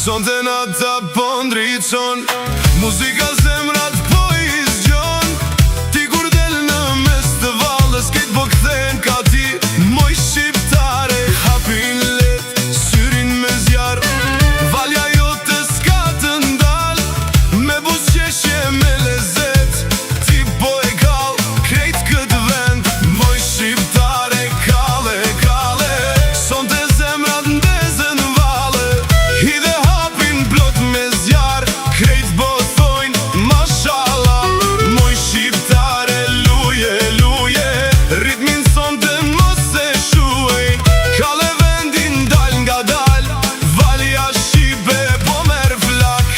Sonte nata po ndriçon, muzika zemrat po i zgjon. Ti kur del në mes të vallës, kejt po kthehen ka ti. Moj shqiptare, hapin let, syrin me zjar. Valja jote s'ka të ndal, me buzëqeshje me lezet. Ti po e kall, krejt këtë vend. Moj shqiptare, kalle, kalle. Sonte zemrat ndezën valle, hidhe hapin plot me zjar. Krejt po thojnë mashallah. Moj shqiptare, luje, luje, ritmin sonte mos e shuej. Kalle vendin dal nga dal, valja shqipe po merr flak.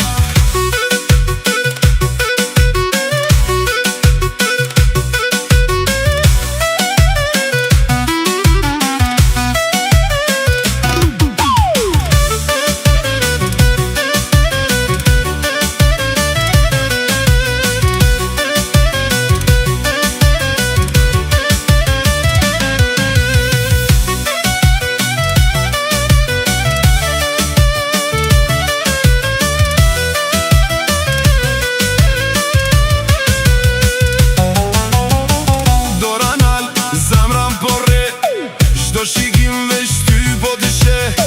Doranal, zemran po re, çdo shikim veç ty po të sheh.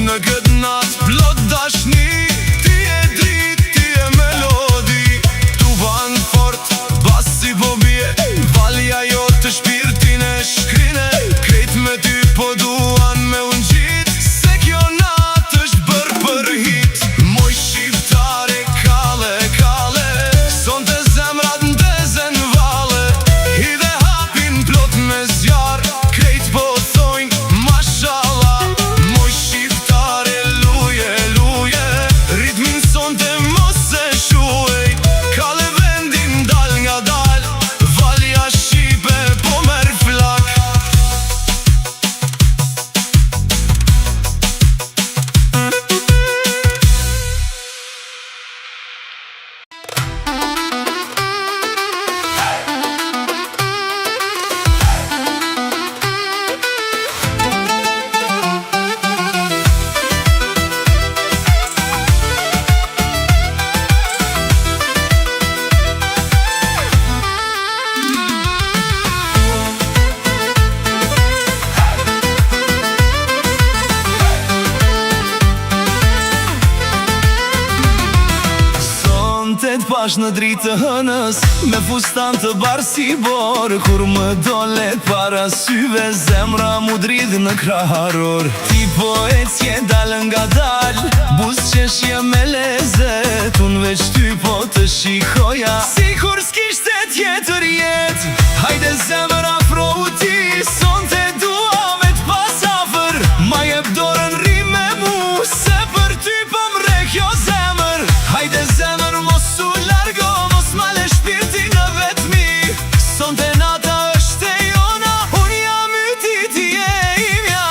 Në këtë nat plot dashni, ti e drit, ti e melodi. Tu van fort, basi po bie, valja jote shpirtin e shkrine. Krejt me ty po duan me unë gjit, se kjo nat është bër për hit. Moj shqiptare, kalle, kalle, sonte zemrat ndezen valle. Hidhe hapin plot me zjar, krejt po thojnë mashallah. Moj shqiptare, luje, luje, ritmin sonte mos e shuej. Kalle vendin dal nga dal, valja shqipe po merr flak. Sonte t'pash në dritë të hënës, me fustan të barë si borë. Kur më dolet para syve, zemra mu dridh në kraharor. Ti po ecje dal nga dal, buzëqeshje me lezet. Unë veç ty po të shikoja, si kur s'kishte tjetër jet. Hajde zemra afro u ti, sonte dua me t'pas afër. Ma jep dorën ri me mu, se për ty po mre kjo zemër. Hajde zemër mos u largo, mos male shpirti në vetmi. Sonte nata është e jona, unë jam yti, ti e imja.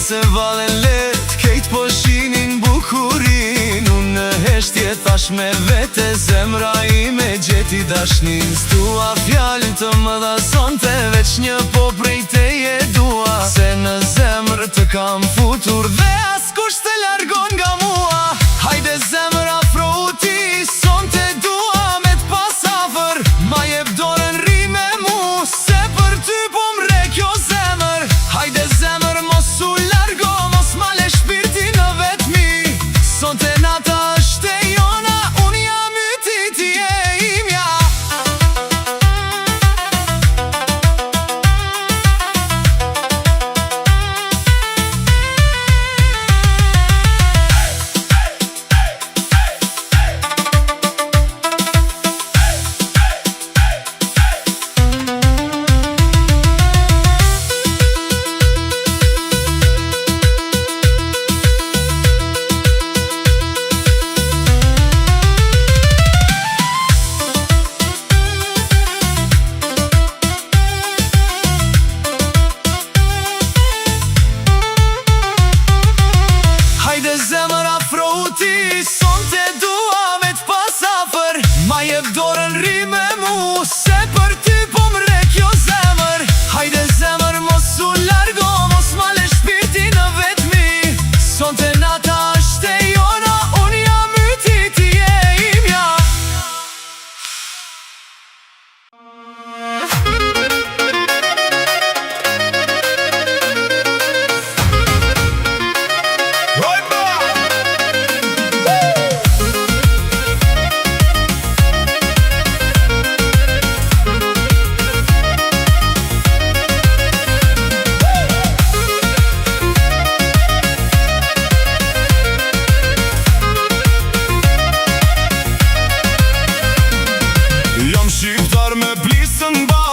Se vale let, kejt po shinin bukurin. Unë në heshtje thash me vete, zemra ime gjeti dashnin. S'dua fjallin të më dha sonte, veç një po prej teje dua. Se në zemrë të kam futur dhe askush të largon nga mua. Hajde zemra afro u ti, sonte dua me t'pas afër. Ma jep dorën ri me mu, se për ty po mre kjo zemër. Hajde zemër mos u largo, mos male shpirti në vetmi. Sonte nata është e jona, unë jam yti, ti e imja. Jam shqiptar me plisën ba